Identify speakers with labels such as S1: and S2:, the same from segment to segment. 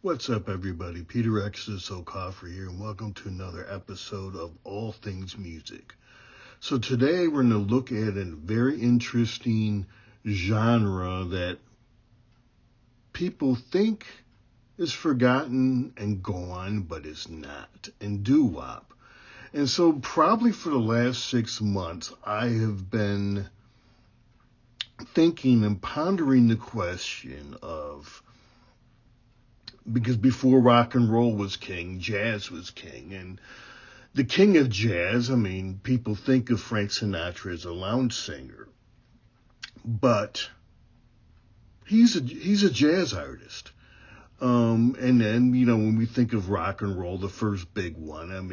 S1: What's up, everybody? Peter X is So Coffee here, and welcome to another episode of All Things Music. So today we're going to look at a very interesting genre that people think is forgotten and gone, but it's not, and Doo Wop. And so probably for the last 6 months, I have been thinking and pondering the question of, because before rock and roll was king, jazz was king. And the king of jazz, people think of Frank Sinatra as a lounge singer, but he's a jazz artist. And then, when we think of rock and roll, the first big one, it's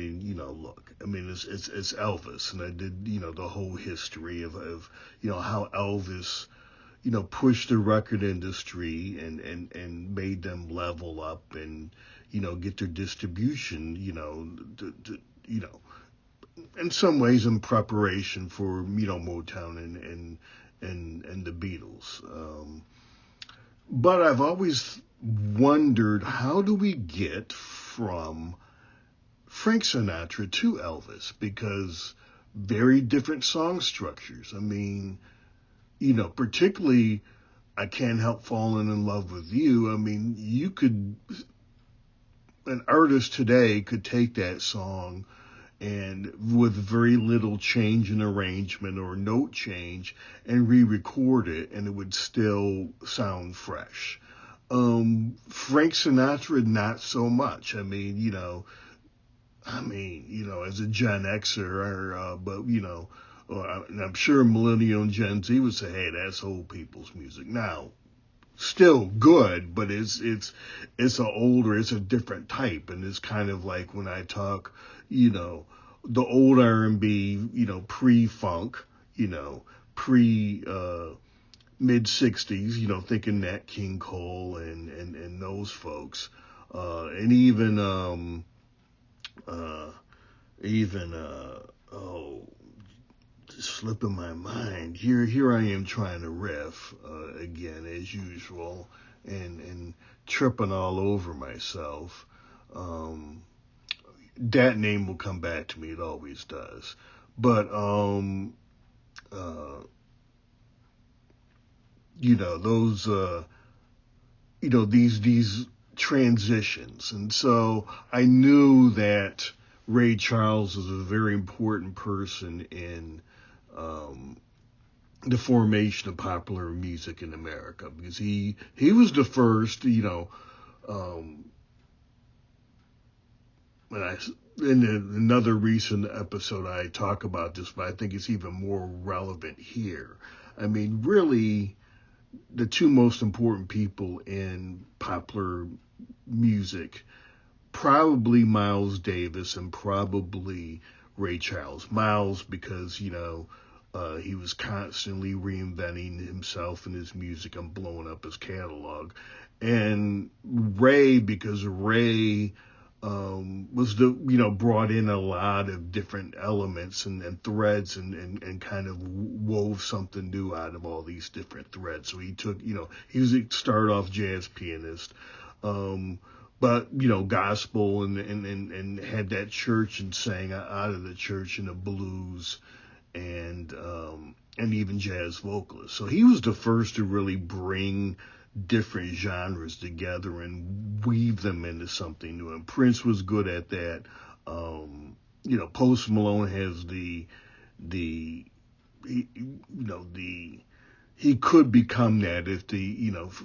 S1: Elvis. And I did, the whole history of how Elvis pushed the record industry and made them level up and, get their distribution, in some ways in preparation for, Motown and the Beatles. But I've always wondered, how do we get from Frank Sinatra to Elvis? Because very different song structures. Particularly, I Can't Help Falling in Love with You. An artist today could take that song and with very little change in arrangement or note change and re-record it, and it would still sound fresh. Frank Sinatra, not so much. As a Gen Xer, and I'm sure Millennial and Gen Z would say, hey, that's old people's music. Now, still good, but it's a different type. And it's kind of like when I talk, the old R&B, pre-funk, pre mid 60s, thinking Nat King Cole and those folks. And slipping my mind. Here I am trying to riff again as usual, and tripping all over myself. That name will come back to me. It always does. But these transitions, and so I knew that Ray Charles is a very important person in the formation of popular music in America, because he was the first, in another recent episode I talk about this, but I think it's even more relevant here. Really, the two most important people in popular music, probably Miles Davis and probably Ray Charles. Miles, because, he was constantly reinventing himself and his music and blowing up his catalog. And Ray, because Ray was brought in a lot of different elements and threads and kind of wove something new out of all these different threads. So he took, he was a start off jazz pianist, but, gospel and had that church and sang out of the church in the blues and even jazz vocalist. So he was the first to really bring different genres together and weave them into something new. And Prince was good at that. Post Malone has he could become that if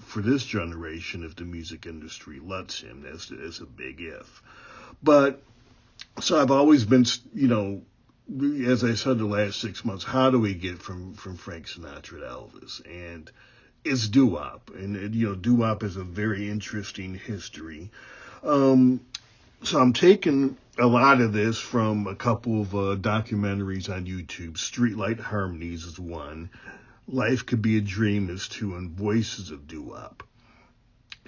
S1: for this generation, if the music industry lets him. That's a big if. But so I've always been, as I said, the last 6 months, how do we get from Frank Sinatra to Elvis? And it's Doo Wop. And, Doo Wop is a very interesting history. So I'm taking a lot of this from a couple of documentaries on YouTube. Streetlight Harmonies is one. Life Could Be a Dream is two, and Voices of Doo Wop.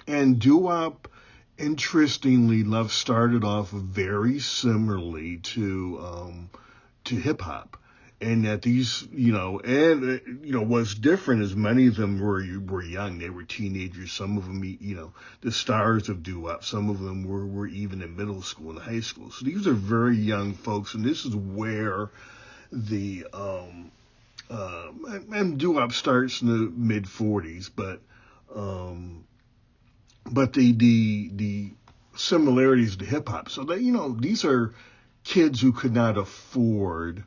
S1: And Doo Wop, interestingly, started off very similarly to hip hop. and that these, what's different is many of them were young. They were teenagers. Some of them, the stars of Doo Wop. Some of them were even in middle school and high school. So these are very young folks, and this is where the and Doo Wop starts in the mid 40s, but the similarities to hip hop. So that these are kids who could not afford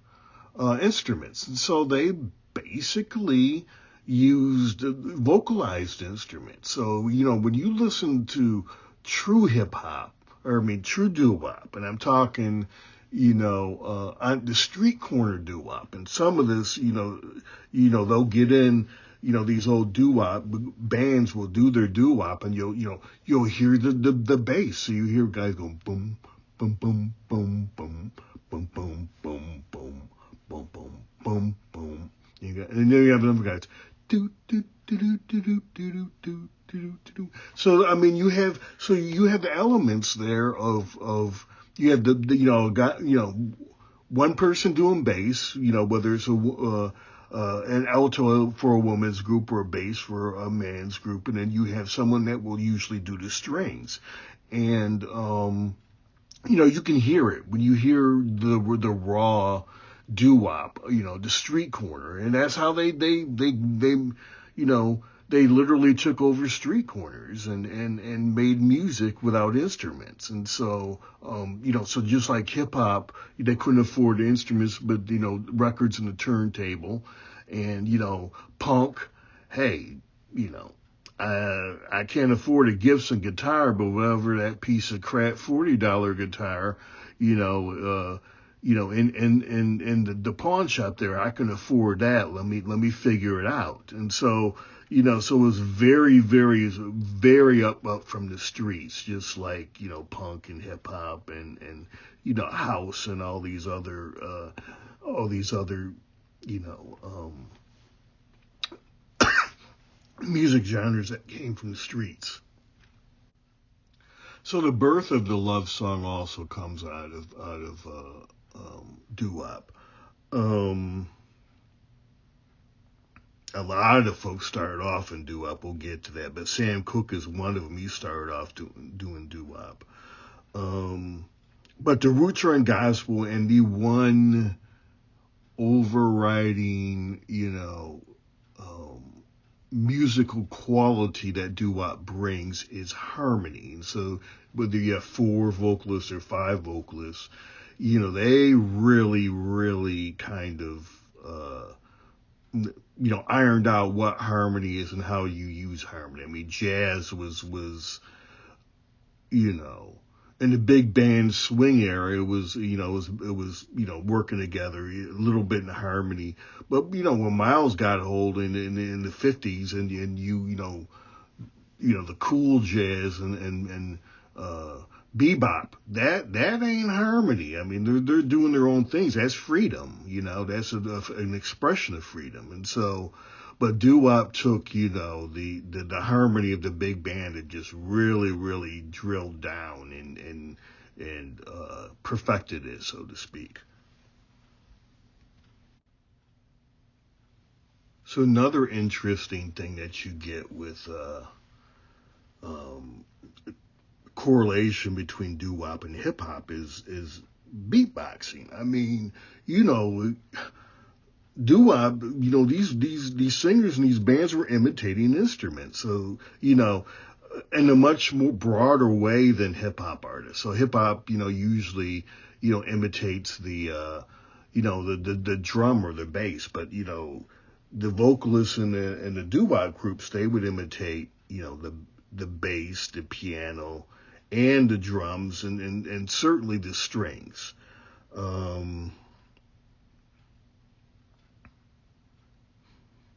S1: instruments, and so they basically used vocalized instruments. So when you listen to true hip hop, or I mean true doo wop, and I'm talking on the street corner doo wop, and some of this they'll get in. These old doo wop bands will do their doo wop, and you'll hear the bass. So you hear guys going boom, boom, boom, boom, boom, boom, boom, boom, boom, boom, boom, boom, boom. And then you have other guys do do do do do do do do do. So I mean, you have the elements there of you have one person doing bass, whether it's an alto for a woman's group or a bass for a man's group, and then you have someone that will usually do the strings, and you can hear it when you hear the raw doo wop, the street corner, and that's how they literally took over street corners and made music without instruments. And so, so just like hip hop, they couldn't afford the instruments, but, records and the turntable, and, punk, hey, I can't afford a Gibson guitar, but whatever that piece of crap $40 guitar, in the pawn shop there, I can afford that. Let me figure it out. And so, so it was very, very, very up from the streets, just like, punk and hip hop and house and all these other, music genres that came from the streets. So the birth of the love song also comes out of doo wop. A lot of the folks started off in doo wop. We'll get to that, but Sam Cooke is one of them. He started off doing doo wop. But the roots are in gospel, and the one overriding, musical quality that doo wop brings is harmony. And so whether you have 4 vocalists or 5 vocalists, they really, really kind of, ironed out what harmony is and how you use harmony. I mean, jazz was, in the big band swing era, it was working together a little bit in harmony. But, when Miles got hold in the 50s and the cool jazz and bebop, that ain't harmony. I mean, they're doing their own things. That's freedom, that's an expression of freedom. And so, but doo wop took, the harmony of the big band and just really, really drilled down and perfected it, so to speak. So another interesting thing that you get with correlation between doo wop and hip hop is beatboxing. I mean, doo wop, these singers and these bands were imitating instruments. So, in a much more broader way than hip hop artists. So hip hop, usually, imitates the drum or the bass, but, the vocalists in the doo wop groups, they would imitate, the bass, the piano, and the drums, and certainly the strings. And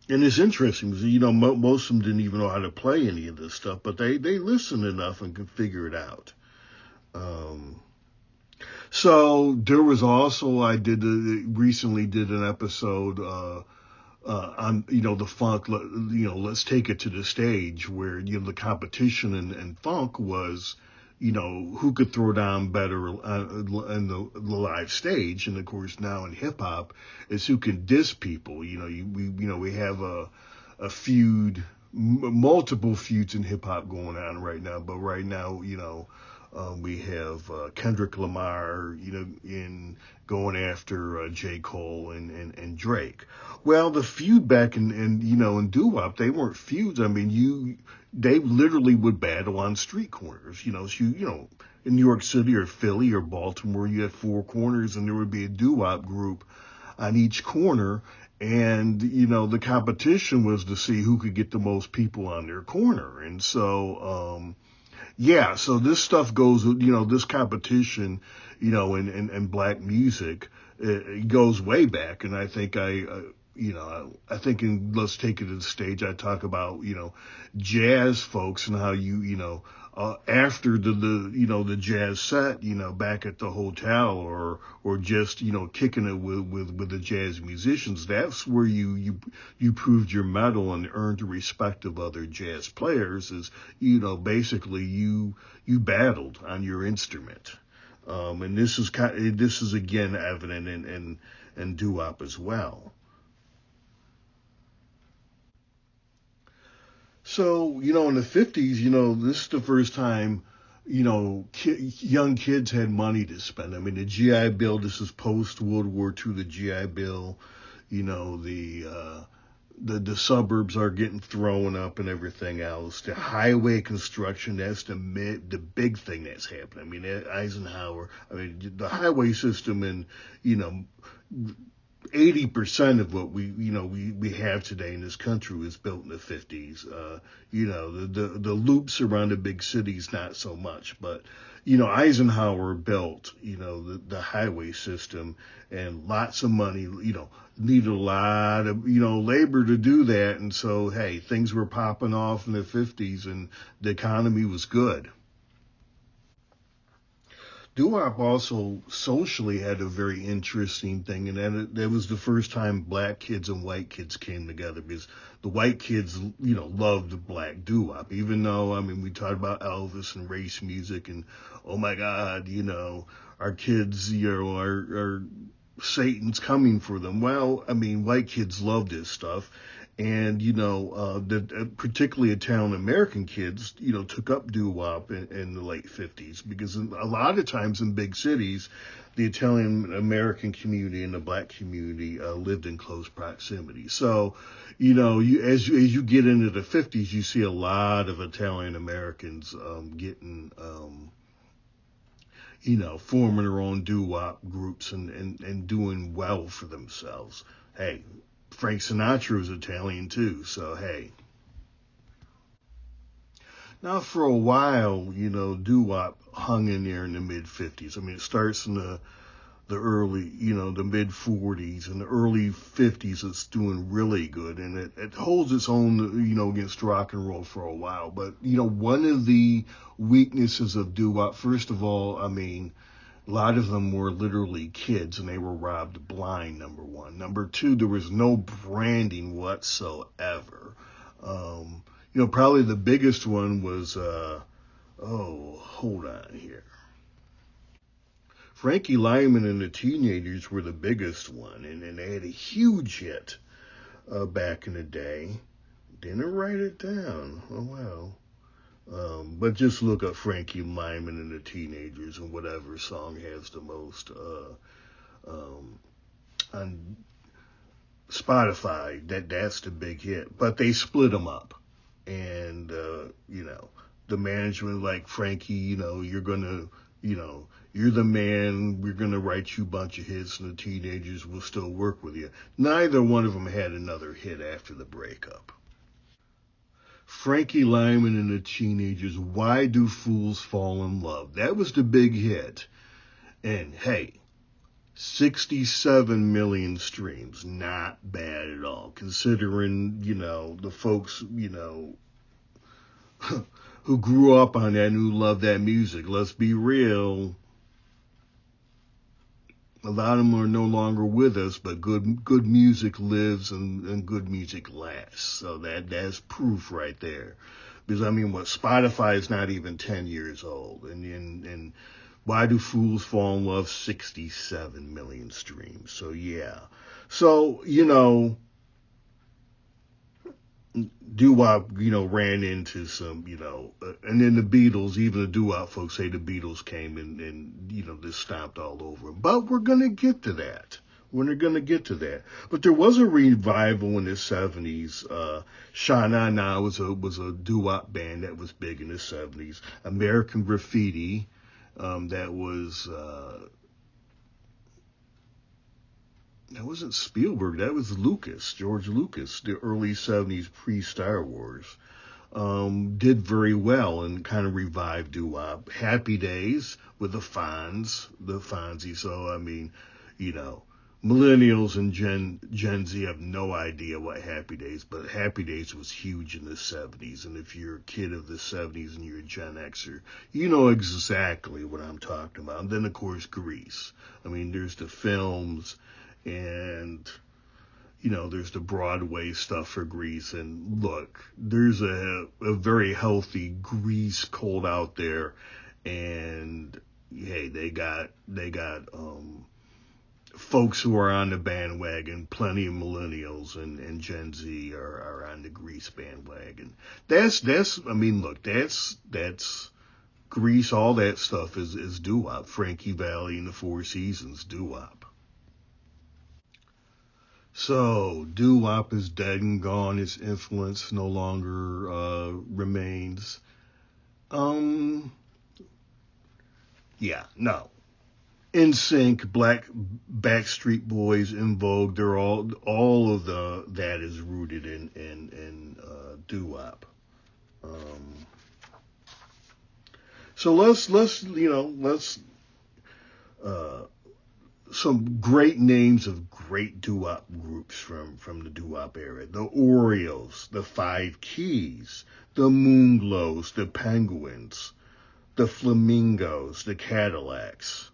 S1: it's interesting because, most of them didn't even know how to play any of this stuff, but they listened enough and could figure it out. So there was also, I recently did an episode on, the funk, let's take it to the stage, where, the competition in funk was who could throw down better in the live stage. And of course now in hip hop, is who can diss people. We have a feud, multiple feuds in hip hop going on right now. But right now, we have Kendrick Lamar, in going after J. Cole and Drake. Well, the feud back in Doo Wop, they weren't feuds. I mean, they literally would battle on street corners. In New York City or Philly or Baltimore, you had four corners, and there would be a Doo Wop group on each corner. And, the competition was to see who could get the most people on their corner. And so, so this stuff goes, this competition, in black music, it goes way back. And I think Let's Take It to the Stage, I talk about, jazz folks and how after the jazz set, back at the hotel or just, kicking it with the jazz musicians, that's where you proved your mettle and earned the respect of other jazz players is, basically you battled on your instrument. And this is again evident in Doo Wop as well. So, in the 50s, this is the first time, young kids had money to spend. I mean, the GI Bill, this is post World War II, the GI Bill, the suburbs are getting thrown up and everything else. The highway construction, that's the big thing that's happening. I mean, Eisenhower, the highway system and, 80% of what we have today in this country was built in the 50s. The loops around the big cities, not so much, but, Eisenhower built, the highway system and lots of money, needed a lot of, labor to do that. And so, hey, things were popping off in the 50s and the economy was good. Doo Wop also socially had a very interesting thing, and that was the first time black kids and white kids came together, because the white kids, loved the black Doo Wop, even though, we talked about Elvis and race music and, oh my God, our kids, are Satan's coming for them. Well, white kids love this stuff. And, particularly Italian American kids, took up Doo Wop in the late 50s, because a lot of times in big cities, the Italian American community and the black community lived in close proximity. So, as you get into the 50s, you see a lot of Italian Americans getting, forming their own Doo Wop groups and doing well for themselves. Hey, Frank Sinatra was Italian too, so hey. Now for a while, Doo Wop hung in there in the mid 50s. It starts in the early, the mid 40s, and the early 50s it's doing really good, and it holds its own, against rock and roll for a while. But, one of the weaknesses of Doo Wop, first of all, a lot of them were literally kids, and they were robbed blind, number one. Number two, there was no branding whatsoever. Probably the biggest one was, hold on here. Frankie Lyman and the Teenagers were the biggest one, and they had a huge hit back in the day. Didn't write it down. Oh, well. But just look up Frankie Lyman and the Teenagers, and whatever song has the most on Spotify, that's the big hit. But they split them up, and the management, like, Frankie, you're gonna, you're the man, we're gonna write you a bunch of hits, and the Teenagers will still work with you. Neither one of them had another hit after the breakup. Frankie Lyman and the Teenagers, Why Do Fools Fall in Love? That was the big hit. And hey, 67 million streams, not bad at all, considering, the folks, who grew up on that and who loved that music. Let's be real. A lot of them are no longer with us, but good music lives and good music lasts. So that's proof right there. Because I mean, what, Spotify is not even 10 years old, and Why Do Fools Fall in Love, 67 million streams. So yeah, so Doo Wop, ran into some, and then the Beatles, even the Doo Wop folks say the Beatles came and just stomped all over 'em. But we're going to get to that. We're going to get to that. But there was a revival in the 70s. Sha Na Na was a Doo Wop band that was big in the 70s. American Graffiti, that wasn't Spielberg, that was George Lucas, the early 70s pre-Star Wars. Did very well and kind of revived Doo Wop. Happy Days with the Fonzie. So, I mean, millennials and Gen Z have no idea what Happy Days, but Happy Days was huge in the 70s. And if you're a kid of the 70s and you're a Gen Xer, you know exactly what I'm talking about. And then, of course, Grease. I mean, there's the films, and there's the Broadway stuff for Grease. And look, there's a very healthy Grease cult out there, and hey, they got folks who are on the bandwagon. Plenty of millennials and Gen Z are on the Grease bandwagon. That's Grease. All that stuff is Doo Wop. Frankie Valli and the Four Seasons, Doo Wop. So, Doo Wop is dead and gone. His influence no longer remains. Yeah, no. NSYNC, Backstreet Boys, In Vogue, they're all of that is rooted in Doo Wop. So let's some great names of great Doo Wop groups from the Doo Wop era. The Oreos, the Five Keys, the Moonglows, the Penguins, the Flamingos, the Cadillacs.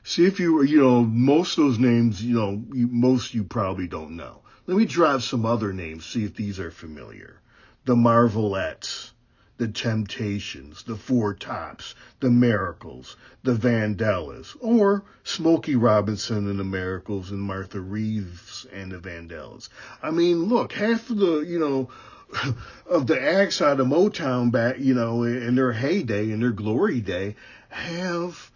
S1: See if most of those names, most you probably don't know. Let me drop some other names, see if these are familiar. The Marvelettes, the Temptations, the Four Tops, the Miracles, the Vandellas, or Smokey Robinson and the Miracles and Martha Reeves and the Vandellas. I mean, look, half of the, of the acts out of Motown back, in their heyday, in their glory day, have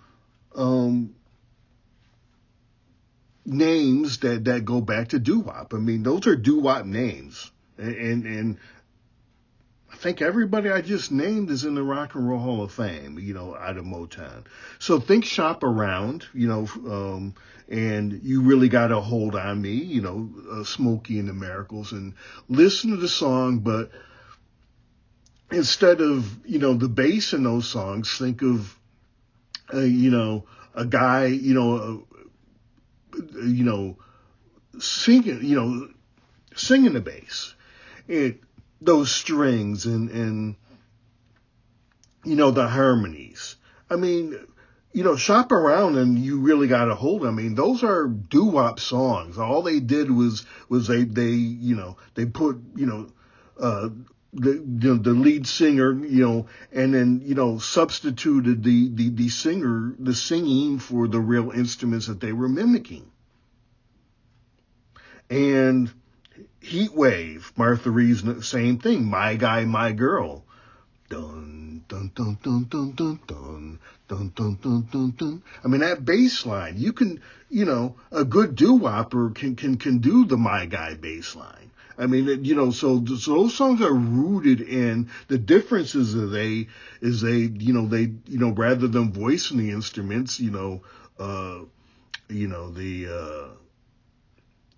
S1: names that go back to Doo Wop. I mean, those are Doo Wop names. And I think everybody I just named is in the Rock and Roll Hall of Fame, out of Motown. So think Shop Around, and You Really Got a Hold on Me, Smokey and the Miracles, and listen to the song, but instead of, the bass in those songs, think of, a guy, singing the bass. Those strings and the harmonies. I mean, Shop Around and You Really Got a Hold. I mean, those are Doo Wop songs. All they did was they put, the lead singer, and then, substituted the singer, the singing for the real instruments that they were mimicking. And Heat Wave, Martha Reeves, same thing. My Guy, My Girl. Dun, dun, dun, dun, dun, dun, dun, dun, dun, dun, dun, dun. I mean, that bass line, you can, a good doo-wopper can do the My Guy bass line. I mean, so those songs are rooted in the differences of they, rather than voicing the instruments,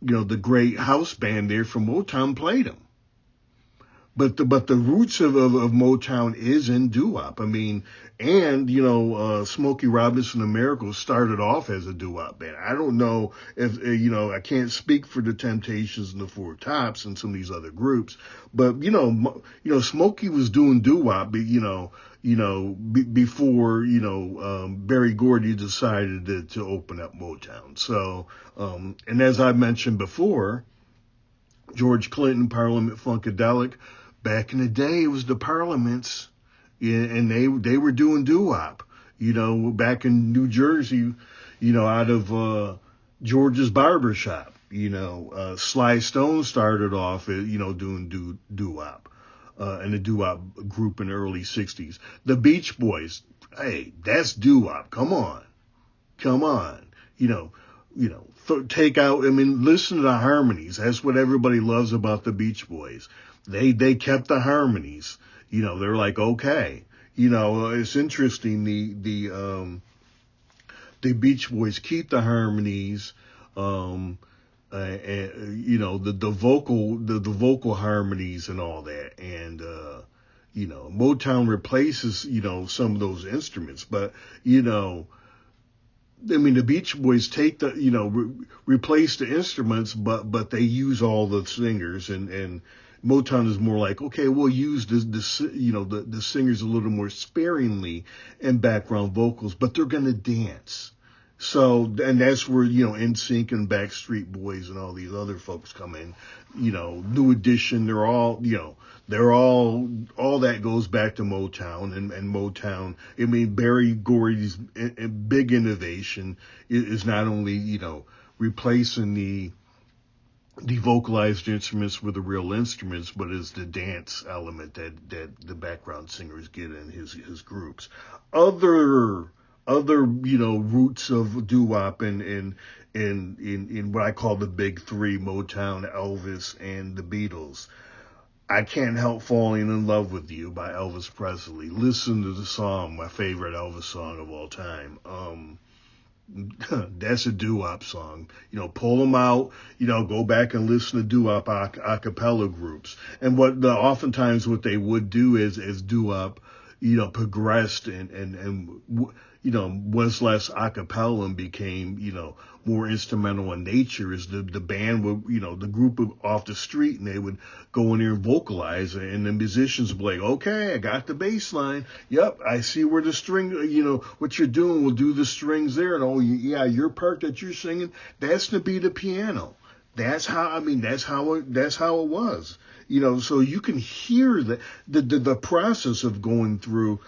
S1: the great house band there from Motown played them. But the roots of Motown is in Doo Wop. I mean, and, Smokey Robinson and the Miracles started off as a Doo Wop band. I don't know if, I can't speak for the Temptations and the Four Tops and some of these other groups, but, Smokey was doing Doo Wop, before, Berry Gordy decided to open up Motown. So, and as I mentioned before, George Clinton, Parliament Funkadelic, back in the day, it was the Parliaments, and they were doing doo wop. Back in New Jersey, out of George's barber shop. Sly Stone started off, doing doo wop, in a doo wop group in the early '60s. The Beach Boys, hey, that's doo wop. Come on. Take out. Listen to the harmonies. That's what everybody loves about the Beach Boys. They kept the harmonies. They're like, okay. It's interesting. The Beach Boys keep the harmonies. The vocal harmonies and all that. And, Motown replaces, some of those instruments, but, the Beach Boys take replace the instruments, but they use all the singers, and Motown is more like, okay, we'll use the singers a little more sparingly in background vocals, but they're going to dance. So, and that's where, NSYNC and Backstreet Boys and all these other folks come in, New Edition, they're all that goes back to Motown and Motown. Barry Gordy's big innovation is not only, replacing the vocalized instruments with the real instruments, but is the dance element that the background singers get in his groups. Other roots of doo-wop in what I call the big three, Motown, Elvis, and the Beatles. I Can't Help Falling in Love with You by Elvis Presley. Listen to the song, my favorite Elvis song of all time. That's a doo-wop song. Pull them out, go back and listen to doo-wop a cappella groups. And oftentimes what they would do is doo-wop, progressed and was less a cappella and became, more instrumental in nature, is the band would, the group off the street, and they would go in there and vocalize, and the musicians would be like, okay, I got the bass line. Yep, I see where the string, what you're doing, we'll do the strings there. And yeah, your part that you're singing, that's to be the piano. That's how it was. So you can hear the process of going through,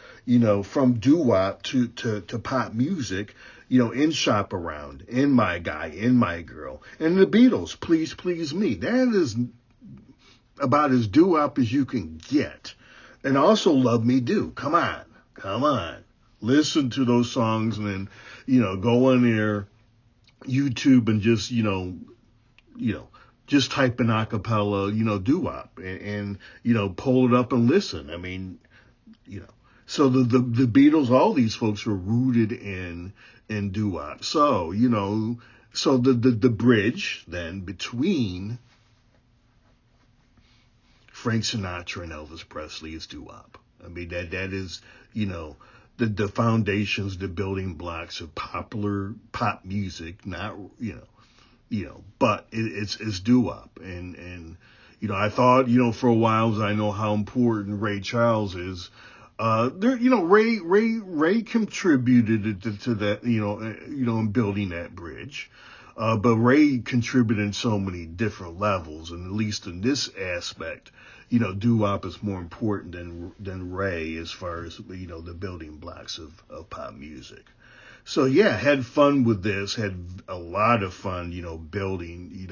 S1: from doo-wop to pop music, in Shop Around, in My Guy, in My Girl, and the Beatles, Please Please Me. That is about as doo-wop as you can get. And also Love Me Do. Come on. Listen to those songs, and then, go on there, YouTube, and just, just type in acapella, doo-wop, and pull it up and listen. So the Beatles, all these folks were rooted in doo-wop. So, so the bridge then between Frank Sinatra and Elvis Presley is doo-wop. That is, the foundations, the building blocks of popular pop music, not, but it's doo-wop. And I thought, for a while, I know how important Ray Charles is. Ray contributed to that, in building that bridge. But Ray contributed in so many different levels, and at least in this aspect, doo-wop is more important than Ray as far as, the building blocks of pop music. So yeah, had fun with this, had a lot of fun, building,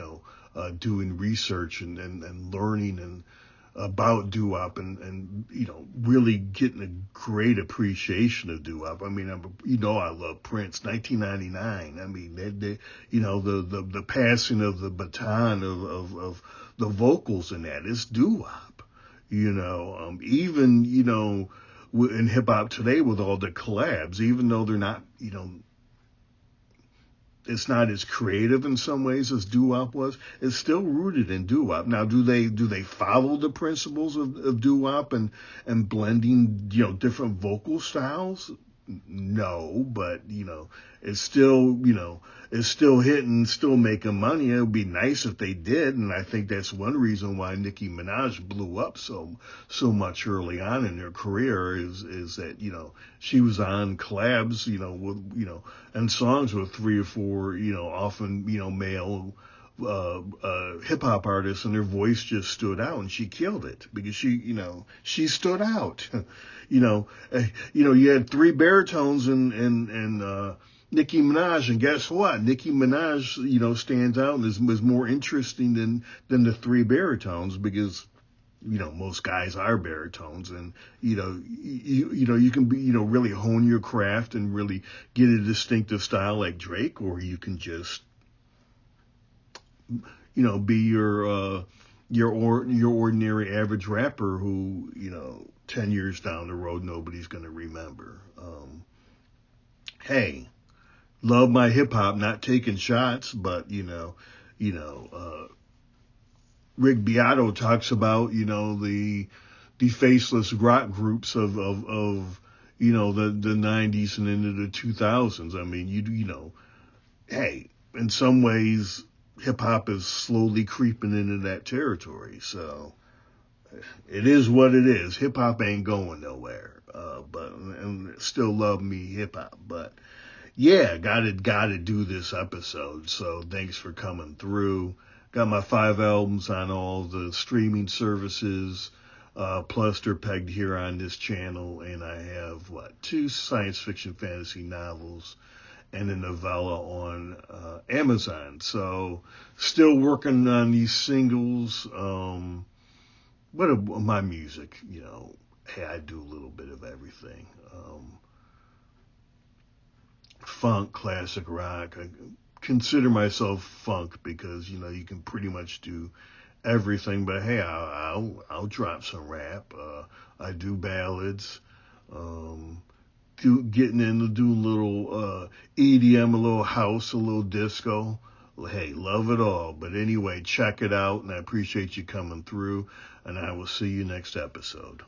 S1: doing research and learning and about doo-wop and really getting a great appreciation of doo-wop. I love Prince, 1999. The passing of the baton of the vocals in that is doo-wop. Even, in hip hop today with all the collabs, even though they're not, it's not as creative in some ways as doo-wop was, it's still rooted in doo-wop. Now, do they follow the principles of doo-wop and blending, different vocal styles? No, but, it's still, it's still hitting, still making money. It would be nice if they did. And I think that's one reason why Nicki Minaj blew up so much early on in her career is that, she was on collabs, with, and songs with 3 or 4, often, male, hip hop artists, and her voice just stood out, and she killed it because she stood out. You had three baritones and Nicki Minaj, and guess what? Nicki Minaj, stands out and is more interesting than the three baritones because most guys are baritones, and you can be really hone your craft and really get a distinctive style like Drake, or you can just be your ordinary average rapper who 10 years down the road nobody's going to remember. Hey, love my hip hop, not taking shots, but Rick Beato talks about, the faceless rock groups of the 90s and into the 2000s. I mean, hey, in some ways, hip hop is slowly creeping into that territory. So it is what it is. Hip hop ain't going nowhere. And still love me hip hop. But yeah, gotta do this episode. So thanks for coming through. Got my 5 albums on all the streaming services, plus they're pegged here on this channel, and I have, 2 science fiction fantasy novels and a novella on Amazon. So still working on these singles. My music, hey, I do a little bit of everything. Funk, classic rock. I consider myself funk because you can pretty much do everything. But hey, I'll drop some rap. I do ballads. Getting in to do a little EDM, a little house, a little disco. Hey, love it all. But anyway, check it out, and I appreciate you coming through. And I will see you next episode.